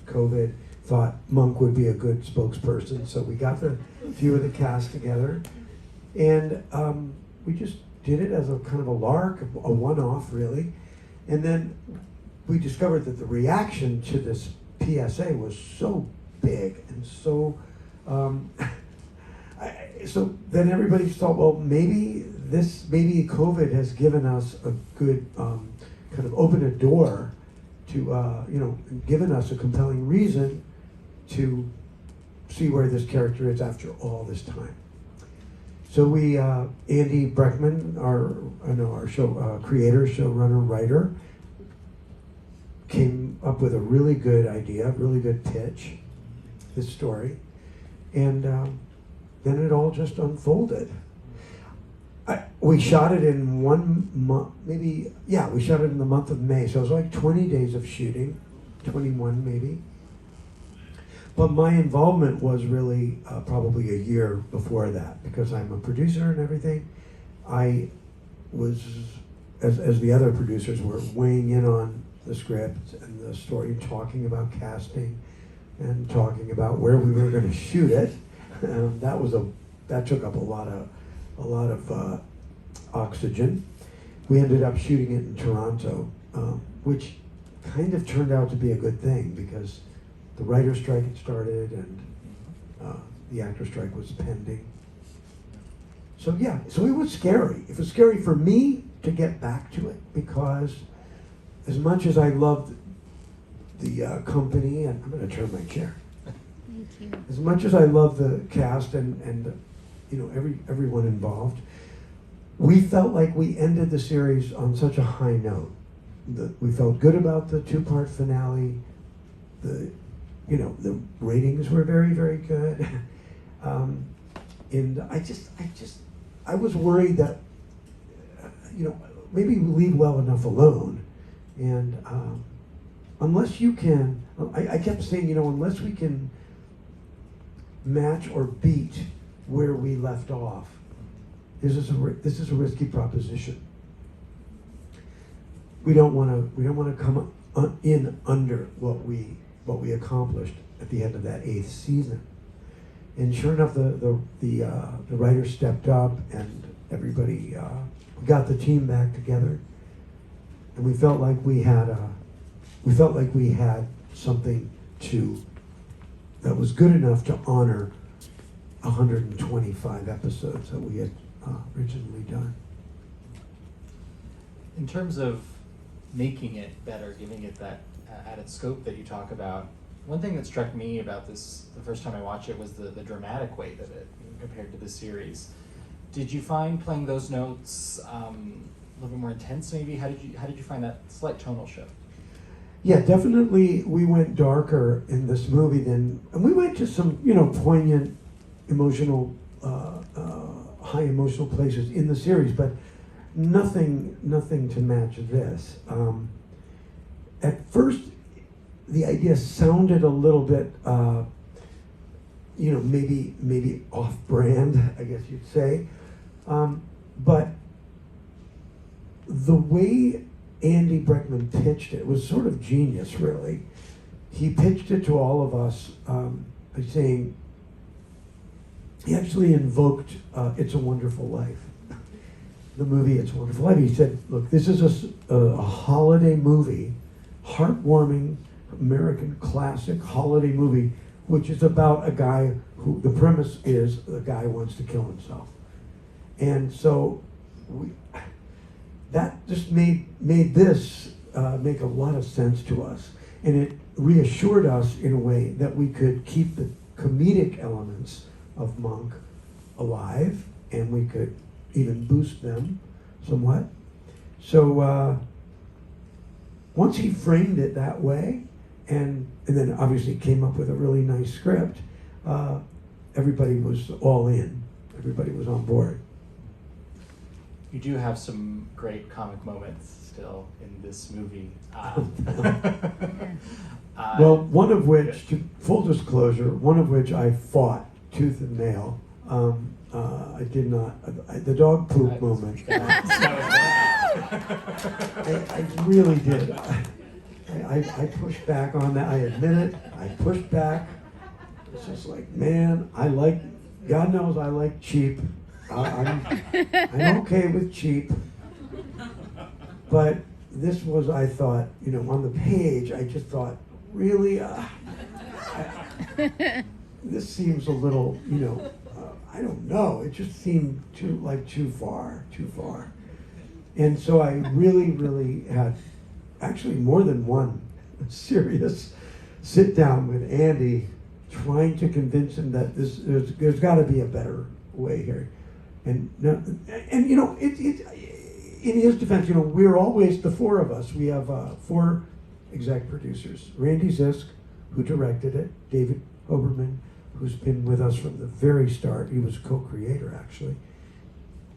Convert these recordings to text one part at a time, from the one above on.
COVID, thought Monk would be a good spokesperson. So we got the few of the cast together, and we just did it as a kind of a lark, a one-off really. And then we discovered that the reaction to this PSA was so big and so, so then everybody thought, well, maybe COVID has given us a good, kind of opened a door to, given us a compelling reason to see where this character is after all this time. So we, Andy Breckman, our show creator, showrunner, writer, came up with a really good idea, really good pitch, this story, and then it all just unfolded. We shot it in 1 month, we shot it in the month of May, so it was like 20 days of shooting, 21 maybe. But my involvement was really probably a year before that, because I'm a producer and everything. I was, as the other producers were, weighing in on the script and the story, talking about casting and talking about where we were going to shoot it. That took up a lot of oxygen. We ended up shooting it in Toronto, which kind of turned out to be a good thing, because the writer's strike had started and the actor strike was pending. So it was scary. It was scary for me to get back to it, because as much as I loved the company, and I'm going to turn my chair. Thank you. As much as I love the cast and everyone involved, we felt like we ended the series on such a high note. We felt good about the 2-part finale. The ratings were very, very good. And I was worried that, maybe we leave well enough alone. And unless you can, I kept saying, unless we can match or beat where we left off, this is a risky proposition. We don't want to come in under what we accomplished at the end of that 8th season. And sure enough, the writer stepped up, and everybody, we got the team back together, and we felt like we had something that was good enough to honor 125 episodes that we had originally done. In terms of making it better, giving it that added scope that you talk about, one thing that struck me about this the first time I watched it was the dramatic weight of it compared to the series. Did you find playing those notes a little bit more intense maybe? How did you find that slight tonal shift? Yeah, definitely we went darker in this movie and we went to some, poignant, emotional, high emotional places in the series, but nothing to match this. At first, the idea sounded a little bit, maybe off-brand, I guess you'd say. But the way Andy Breckman pitched it was sort of genius, really. He pitched it to all of us by saying, he actually invoked It's a Wonderful Life. The movie It's a Wonderful Life. He said, look, this is a holiday movie, heartwarming, American classic holiday movie, which is about a guy who, the premise is the guy wants to kill himself. And so that just made this make a lot of sense to us. And it reassured us in a way that we could keep the comedic elements of Monk alive, and we could even boost them somewhat. So once he framed it that way, and then obviously came up with a really nice script, everybody was all in. Everybody was on board. You do have some great comic moments still in this movie. Well, one of which, to full disclosure, one of which I fought tooth and nail. I did not, the dog poop moment. I really did. I pushed back on that. I admit it. I pushed back. It's just like, man, God knows I like cheap. I'm okay with cheap. But this was, I thought, on the page, I just thought, really? This seems a little, I don't know. It just seemed too far. And so I really, really had actually more than one serious sit down with Andy, trying to convince him that there's got to be a better way here. And in his defense, we're always the four of us. We have 4 exec producers: Randy Zisk, who directed it; David Hoberman, who's been with us from the very start. He was co-creator actually,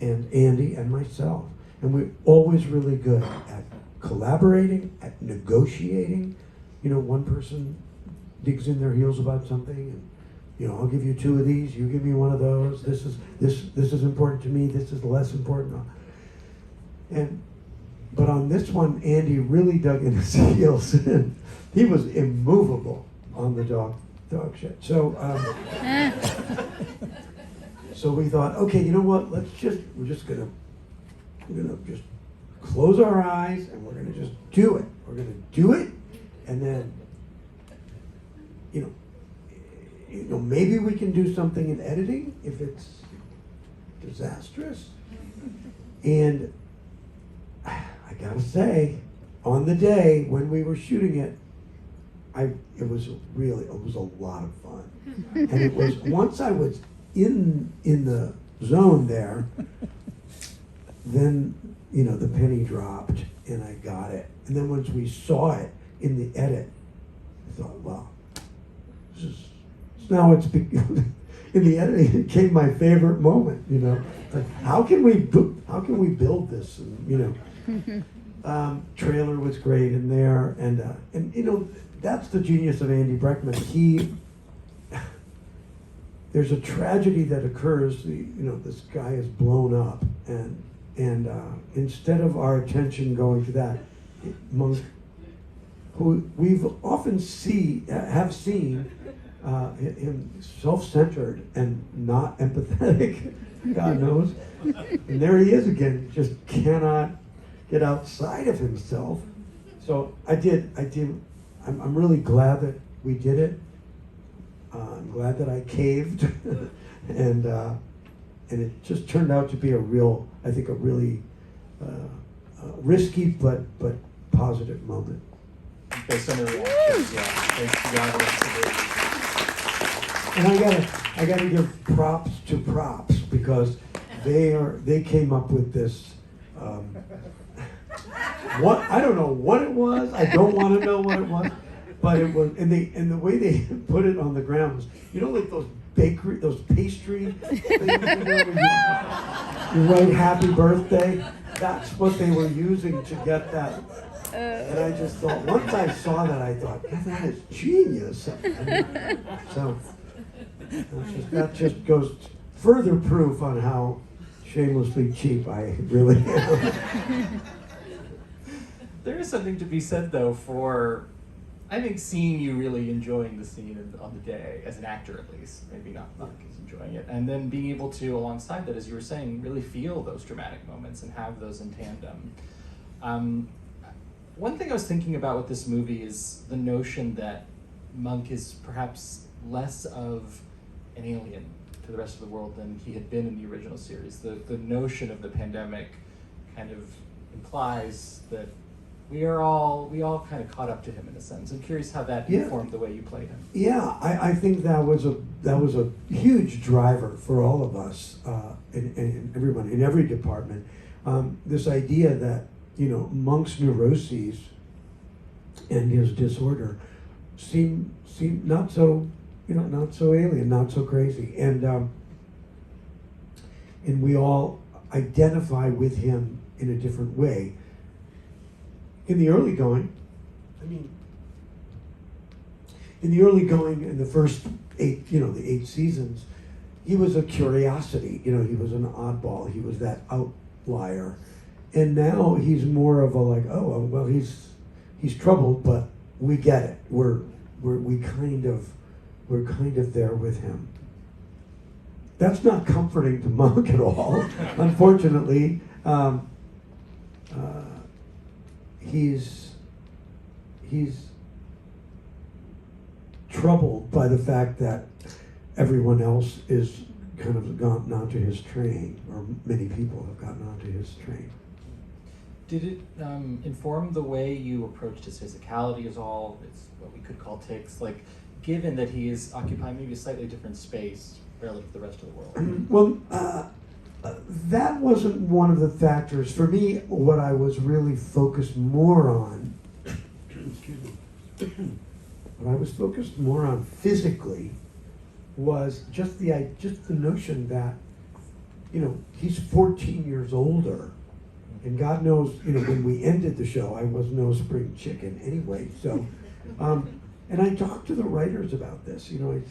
and Andy and myself. And we're always really good at collaborating, at negotiating. One person digs in their heels about something, and I'll give you 2 of these, you give me 1 of those. This is important to me. This is less important. But on this one, Andy really dug in his heels, and he was immovable on the dog shit. So so we thought, okay, you know what? We're just gonna just close our eyes, and we're gonna just do it. We're gonna do it, and then maybe we can do something in editing if it's disastrous. And I gotta say, on the day when we were shooting it, it was a lot of fun. And it was, once I was in the zone there, then the penny dropped and I got it. And then once we saw it in the edit, I thought, wow, in the editing, it became my favorite moment. Like, how can we build this? And trailer was great in there, and that's the genius of Andy Breckman. There's a tragedy that occurs. This guy is blown up, and instead of our attention going to that, Monk, who we've often have seen him self-centered and not empathetic, God knows, and there he is again, just cannot get outside of himself. So I'm really glad that we did it. I'm glad that I caved, and it just turned out to be a really risky but positive moment. Based on the reactions, yeah. Thanks to the audience. And I gotta give props to props, because they came up with this. I don't know what it was. I don't want to know what it was, but it was. And the way they put it on the ground was, like those pastry things, where you write "Happy Birthday." That's what they were using to get that. And I just thought, once I saw that, I thought, yeah, that is genius. So that just goes further proof on how shamelessly cheap I really am. There is something to be said, though, for, I think, seeing you really enjoying the scene on the day, as an actor at least, maybe not as enjoying it, and then being able to, alongside that, as you were saying, really feel those dramatic moments and have those in tandem. One thing I was thinking about with this movie is the notion that Monk is perhaps less of an alien to the rest of the world than he had been in the original series. The notion of the pandemic kind of implies that we all kind of caught up to him in a sense. I'm curious how that informed the way you played him. Yeah, I think that was a huge driver for all of us, and everyone in every department. This idea that Monk's neuroses and his disorder seem not so alien, not so crazy, and we all identify with him in a different way. In the early going, in the first 8 seasons, he was a curiosity. He was an oddball. He was that outlier. And now he's more of a he's troubled, but we get it. We're kind of there with him. That's not comforting to Monk at all, unfortunately. He's troubled by the fact that everyone else is kind of gotten onto his train, or many people have gotten onto his train. Did it inform the way you approached his physicality as all? It's what we could call tics, like given that he is occupying maybe a slightly different space relative to the rest of the world? Well, that wasn't one of the factors. For me, what I was really focused more on, excuse me, what I was focused more on physically was just the notion that, he's 14 years older, and God knows, when we ended the show, I was no spring chicken anyway. So, and I talked to the writers about this. I said,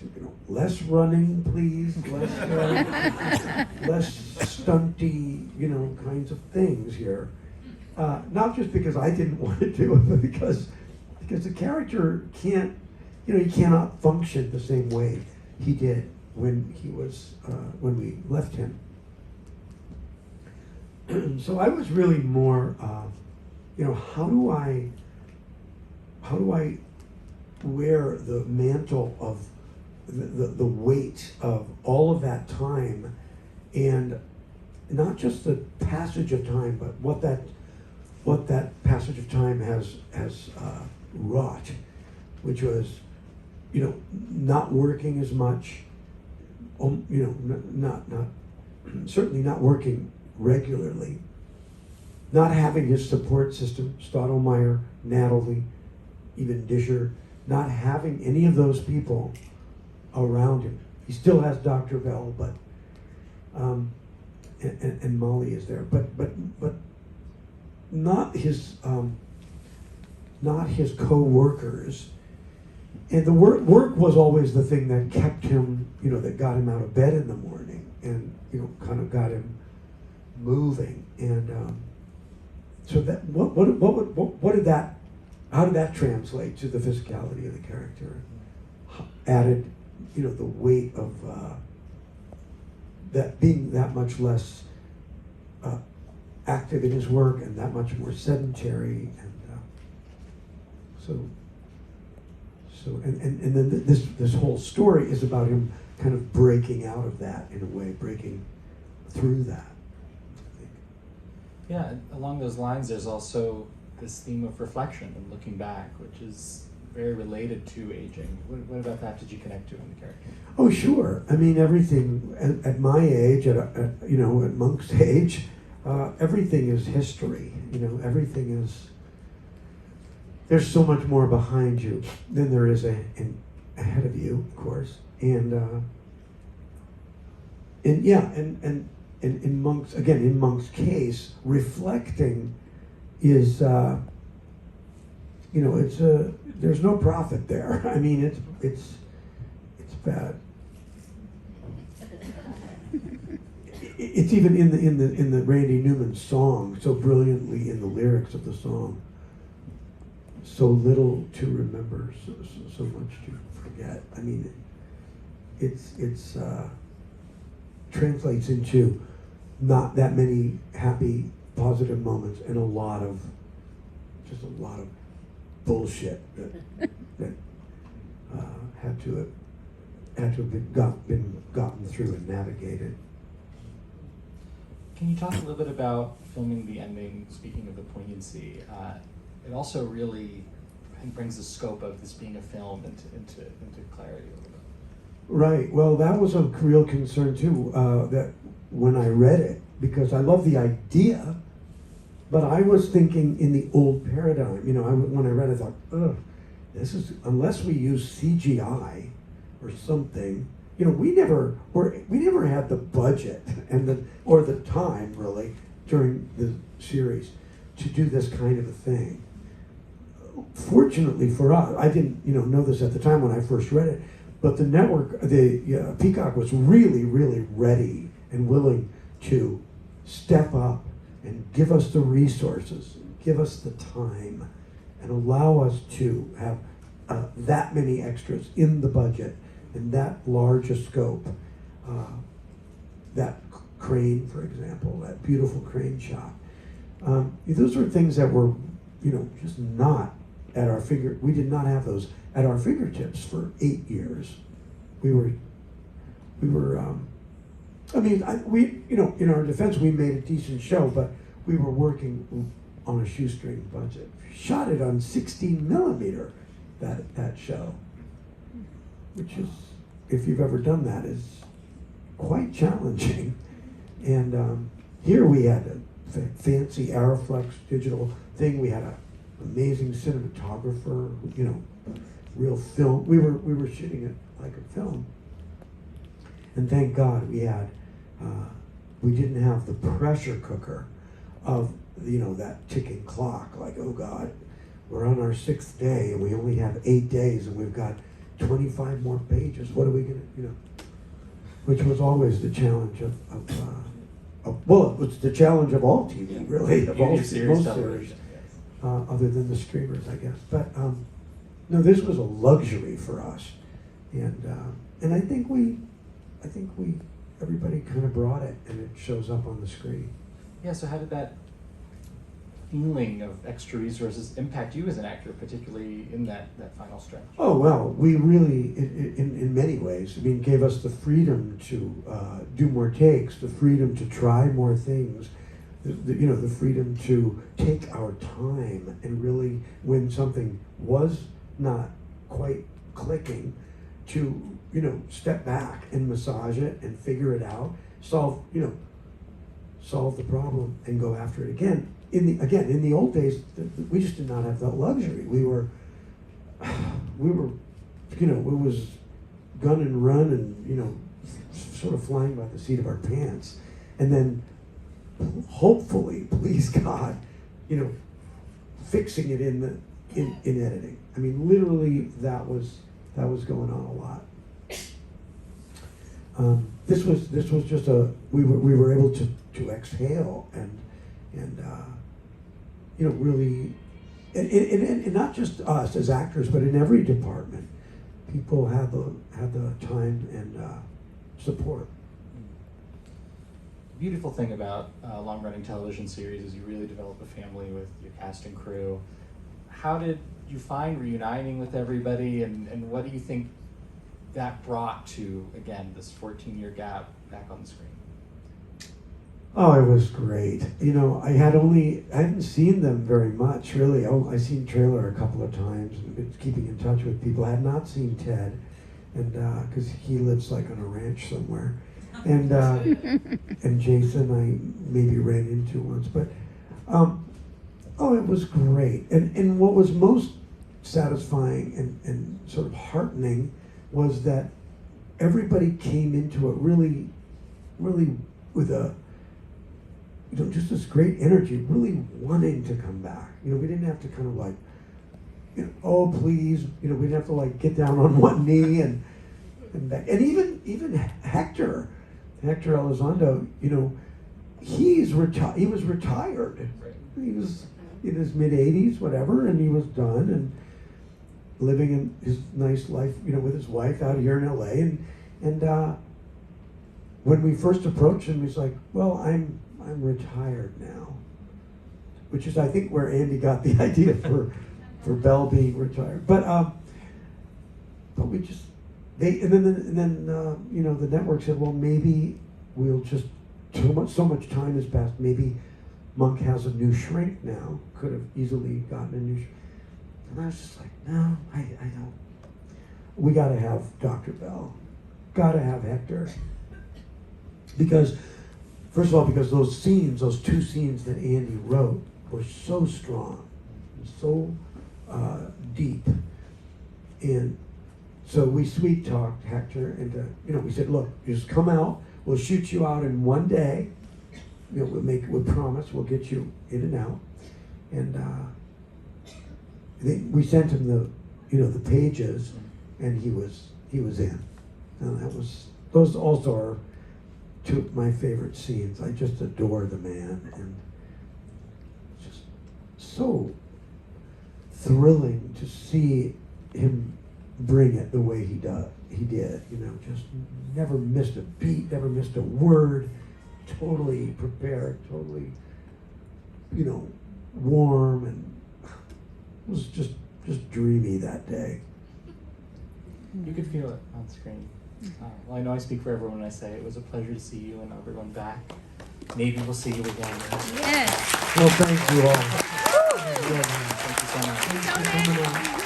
less running, please, less stunty, kinds of things here. Not just because I didn't want to do it, but because the character can't, he cannot function the same way he did when when we left him. So I was really more, how do I wear the mantle of the weight of all of that time, and not just the passage of time, but what that passage of time has wrought, which was, not working as much, not certainly not working regularly, not having his support system, Stottlemyre, Natalie, even Disher, not having any of those people around him. He still has Dr. Bell, but and Molly is there, but not his co-workers. And the work was always the thing that kept him, that got him out of bed in the morning, and kind of got him moving. And so that what did that? How did that translate to the physicality of the character? Added, the weight of that being that much less active in his work and that much more sedentary, and and then this whole story is about him kind of breaking out of that in a way, breaking through that. I think. Yeah, along those lines, there's also this theme of reflection and looking back, which is very related to aging. What about that did you connect to in the character? Oh, sure. I mean, everything at my age, at Monk's age, everything is history. Everything is. There's so much more behind you than there is ahead of you, of course. And in Monk's case, reflecting is there's no profit there. I mean, it's bad. It's even in the Randy Newman song, so brilliantly in the lyrics of the song. So little to remember, so much to forget. I mean, it's translates into not that many happy, positive moments, and a lot of bullshit that had to have been gotten through and navigated. Can you talk a little bit about filming the ending? Speaking of the poignancy, it also really, I think, brings the scope of this being a film into clarity a little bit. Right. Well, that was a real concern too. That when I read it, because I love the idea, but I was thinking in the old paradigm. When I read it, I thought, ugh, this is, unless we use CGI or something. We never had the budget and the time really during the series to do this kind of a thing. Fortunately for us, I didn't know this at the time when I first read it, but the network, Peacock, was really, really ready and willing to step up and give us the resources, give us the time, and allow us to have that many extras in the budget and that large a scope. That crane, for example, that beautiful crane shot. Those were things that were, just not at our we did not have those at our fingertips for 8 years. We were, in our defense, we made a decent show, but we were working on a shoestring budget. Shot it on 16 millimeter, that show, which is, if you've ever done that, is quite challenging. And here we had a fancy Aeroflex digital thing. We had an amazing cinematographer, real film. We were shooting it like a film. And thank God we didn't have the pressure cooker of, that ticking clock. Like, oh God, we're on our 6th day and we only have 8 days and we've got 25 more pages. What are we gonna, which was always the challenge of well, it's the challenge of all TV, really, of all most series, other than the streamers, I guess. But no, this was a luxury for us, and I think everybody kind of brought it, and it shows up on the screen. Yeah. So how did that feeling of extra resources impact you as an actor, particularly in that final stretch? Oh, well, we really, in many ways, gave us the freedom to do more takes, the freedom to try more things, the freedom to take our time and really, when something was not quite clicking, to, step back and massage it and figure it out, solve the problem and go after it again. In the old days, we just did not have that luxury. We were, it was gun and run and, sort of flying by the seat of our pants. And then hopefully, please God, fixing it in editing. Literally that was going on a lot. This was just we were able to exhale and really, and not just us as actors, but in every department, people had the time and support. The beautiful thing about long-running television series is you really develop a family with your cast and crew. How did you find reuniting with everybody, and what do you think that brought to, again, this 14-year gap back on the screen? Oh, it was great. I hadn't seen them very much, really. I seen Trailer a couple of times, and been keeping in touch with people. I had not seen Ted, and because he lives like on a ranch somewhere, and and Jason I maybe ran into once, but it was great. And what was most satisfying and sort of heartening was that everybody came into it really, really with just this great energy, really wanting to come back. We didn't have to kind of like, oh please, we didn't have to like get down on one knee and back. And even Hector Elizondo, he was retired. He was in his mid-80s, whatever, and he was done and living in his nice life, with his wife out here in LA. And when we first approached him, he's like, well, I'm retired now, which is, I think, where Andy got the idea for Belle being retired. But we just and then the network said, well, maybe we'll just so much time has passed. Maybe Monk has a new shrink now. Could have easily gotten a new. And I was just like, no, I don't. We got to have Dr. Bell. Got to have Hector. Because, first of all, because those two scenes that Andy wrote were so strong, so deep. And so we sweet talked Hector into, we said, look, you just come out, we'll shoot you out in one day. We'll promise we'll get you in and out. And we sent him the pages, and he was in. And those also are two of my favorite scenes. I just adore the man, and just so thrilling to see him bring it the way he did, you know, just never missed a beat, never missed a word, totally prepared, totally, you know, warm, and it was just dreamy that day. You could feel it on screen. Well, I know I speak for everyone when I say it was a pleasure to see you and everyone back. Maybe we'll see you again. Yes. Well, thank you all. Thank you so much. Thanks for coming out.